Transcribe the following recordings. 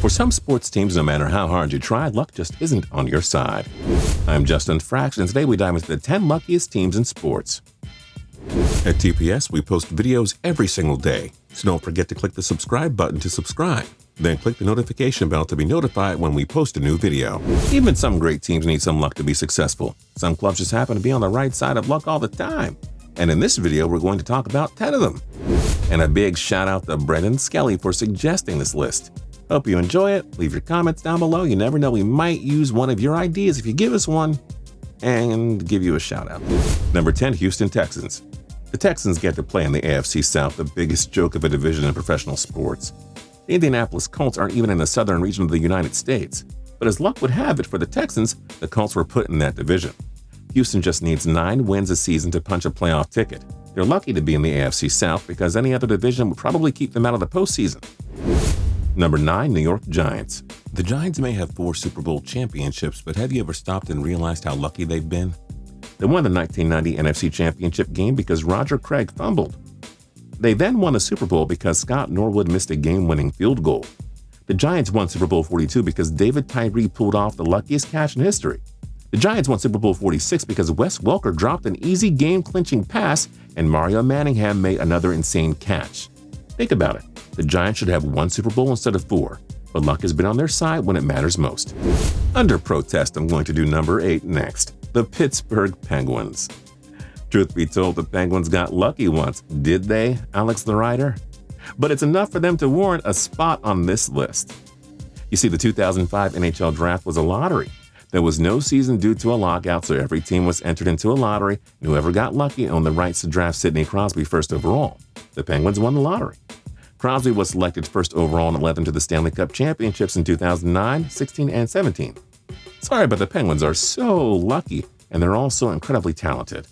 For some sports teams, no matter how hard you try, luck just isn't on your side. I'm Justin Fraction, and today we dive into the 10 luckiest teams in sports. At TPS, we post videos every single day, so don't forget to click the subscribe button to subscribe. Then click the notification bell to be notified when we post a new video. Even some great teams need some luck to be successful. Some clubs just happen to be on the right side of luck all the time. And in this video, we're going to talk about 10 of them. And a big shout out to Brendan Skelly for suggesting this list. Hope you enjoy it. Leave your comments down below. You never know, we might use one of your ideas if you give us one and give you a shout out. Number 10, Houston Texans. The Texans get to play in the AFC South, the biggest joke of a division in professional sports. The Indianapolis Colts aren't even in the southern region of the United States. But as luck would have it for the Texans, the Colts were put in that division. Houston just needs 9 wins a season to punch a playoff ticket. They're lucky to be in the AFC South because any other division would probably keep them out of the postseason. Number 9, New York Giants. The Giants may have 4 Super Bowl championships, but have you ever stopped and realized how lucky they've been? They won the 1990 NFC Championship game because Roger Craig fumbled. They then won the Super Bowl because Scott Norwood missed a game-winning field goal. The Giants won Super Bowl 42 because David Tyree pulled off the luckiest catch in history. The Giants won Super Bowl 46 because Wes Welker dropped an easy game-clinching pass and Mario Manningham made another insane catch. Think about it. The Giants should have 1 Super Bowl instead of 4, but luck has been on their side when it matters most. Under protest, I'm going to do number 8 next, the Pittsburgh Penguins. Truth be told, the Penguins got lucky once, did they, Alex the writer? But it's enough for them to warrant a spot on this list. You see, the 2005 NHL draft was a lottery. There was no season due to a lockout, so every team was entered into a lottery, and whoever got lucky owned the rights to draft Sidney Crosby first overall. The Penguins won the lottery. Crosby was selected first overall and led them to the Stanley Cup championships in 2009, 16, and 17. Sorry, but the Penguins are so lucky, and they're also incredibly talented.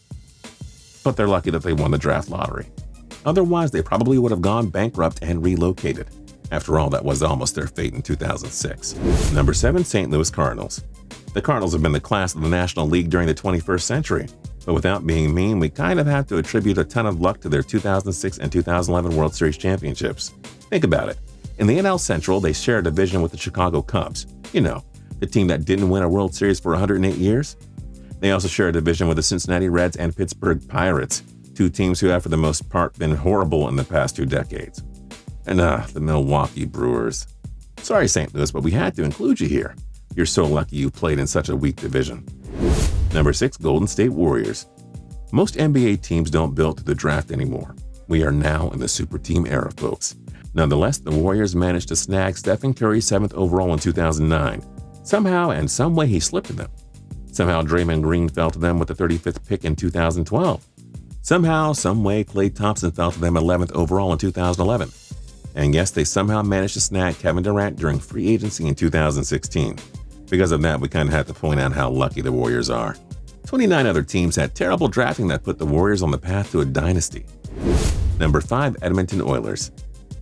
But they're lucky that they won the draft lottery. Otherwise, they probably would have gone bankrupt and relocated. After all, that was almost their fate in 2006. Number 7, St. Louis Cardinals. The Cardinals have been the class of the National League during the 21st century. But without being mean, we kind of have to attribute a ton of luck to their 2006 and 2011 World Series championships. Think about it. In the NL Central, they share a division with the Chicago Cubs. You know, the team that didn't win a World Series for 108 years. They also share a division with the Cincinnati Reds and Pittsburgh Pirates, 2 teams who have for the most part been horrible in the past 2 decades. And the Milwaukee Brewers. Sorry, St. Louis, but we had to include you here. You're so lucky you played in such a weak division. Number 6, Golden State Warriors. Most NBA teams don't build to the draft anymore. We are now in the super team era, folks. Nonetheless, the Warriors managed to snag Stephen Curry 7th overall in 2009. Somehow and some way he slipped to them. Somehow Draymond Green fell to them with the 35th pick in 2012. Somehow, some way Klay Thompson fell to them 11th overall in 2011. And yes, they somehow managed to snag Kevin Durant during free agency in 2016. Because of that, we kind of have to point out how lucky the Warriors are. 29 other teams had terrible drafting that put the Warriors on the path to a dynasty. Number 5, Edmonton Oilers.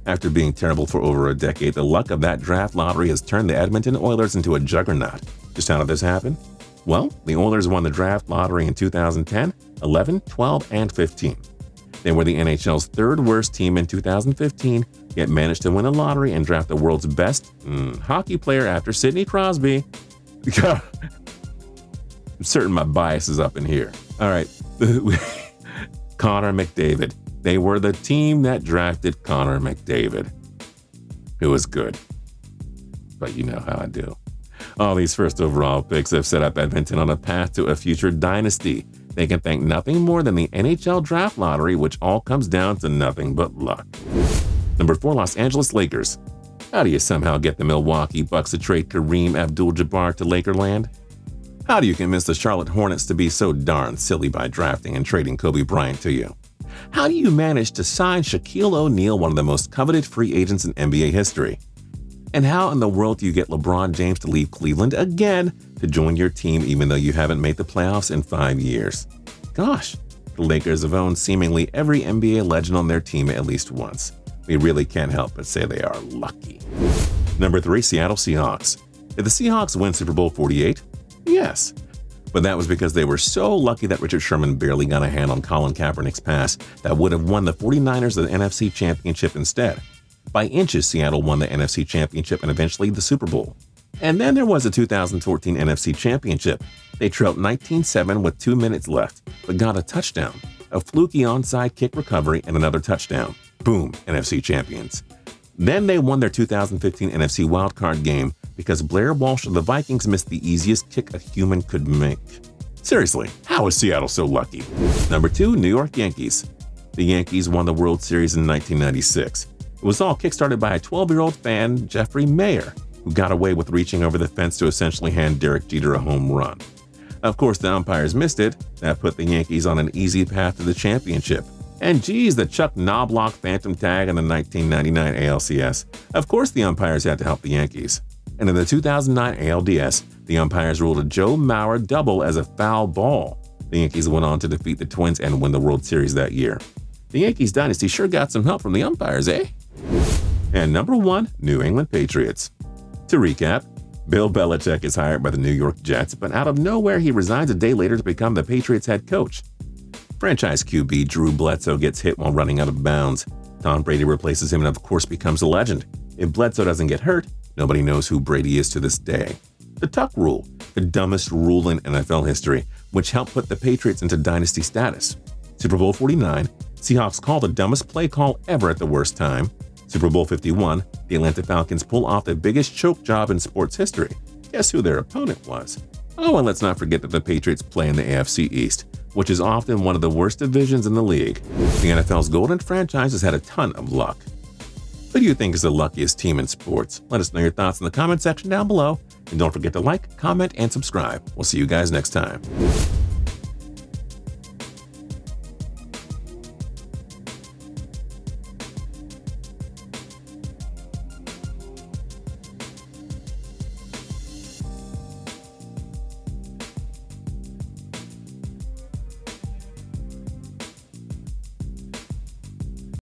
After being terrible for over a decade, the luck of that draft lottery has turned the Edmonton Oilers into a juggernaut. Just how did this happen? Well, the Oilers won the draft lottery in 2010, 11, 12, and 15. They were the NHL's 3rd worst team in 2015, yet managed to win a lottery and draft the world's best hockey player after Sidney Crosby. I'm certain my bias is up in here. All right. Connor McDavid. They were the team that drafted Connor McDavid. It was good. But you know how I do. All these first overall picks have set up Edmonton on a path to a future dynasty. They can thank nothing more than the NHL draft lottery, which all comes down to nothing but luck. Number 4, Los Angeles Lakers. How do you somehow get the Milwaukee Bucks to trade Kareem Abdul-Jabbar to Lakerland? How do you convince the Charlotte Hornets to be so darn silly by drafting and trading Kobe Bryant to you? How do you manage to sign Shaquille O'Neal, one of the most coveted free agents in NBA history? And how in the world do you get LeBron James to leave Cleveland again to join your team even though you haven't made the playoffs in 5 years? Gosh, the Lakers have owned seemingly every NBA legend on their team at least once. We really can't help but say they are lucky. Number 3, Seattle Seahawks. Did the Seahawks win Super Bowl 48? Yes. But that was because they were so lucky that Richard Sherman barely got a hand on Colin Kaepernick's pass that would have won the 49ers the NFC Championship instead. By inches, Seattle won the NFC Championship and eventually the Super Bowl. And then there was the 2014 NFC Championship. They trailed 19-7 with 2 minutes left, but got a touchdown, a fluky onside kick recovery, and another touchdown. Boom, NFC champions. Then they won their 2015 NFC wildcard game because Blair Walsh of the Vikings missed the easiest kick a human could make. Seriously, how is Seattle so lucky? Number 2, New York Yankees. The Yankees won the World Series in 1996. It was all kickstarted by a 12-year-old fan, Jeffrey Mayer, who got away with reaching over the fence to essentially hand Derek Jeter a home run. Of course, the umpires missed it. That put the Yankees on an easy path to the championship. And geez, the Chuck Knobloch phantom tag in the 1999 ALCS. Of course, the umpires had to help the Yankees. And in the 2009 ALDS, the umpires ruled a Joe Mauer double as a foul ball. The Yankees went on to defeat the Twins and win the World Series that year. The Yankees dynasty sure got some help from the umpires, eh? And number 1, New England Patriots. To recap, Bill Belichick is hired by the New York Jets, but out of nowhere he resigns a day later to become the Patriots head coach. Franchise QB Drew Bledsoe gets hit while running out of bounds. Tom Brady replaces him and of course becomes a legend. If Bledsoe doesn't get hurt, nobody knows who Brady is to this day. The Tuck Rule, the dumbest rule in NFL history, which helped put the Patriots into dynasty status. Super Bowl 49, Seahawks call the dumbest play call ever at the worst time. Super Bowl 51, the Atlanta Falcons pull off the biggest choke job in sports history. Guess who their opponent was? Oh, and let's not forget that the Patriots play in the AFC East, which is often one of the worst divisions in the league. The NFL's golden franchise has had a ton of luck. Who do you think is the luckiest team in sports? Let us know your thoughts in the comment section down below. And don't forget to like, comment, and subscribe. We'll see you guys next time.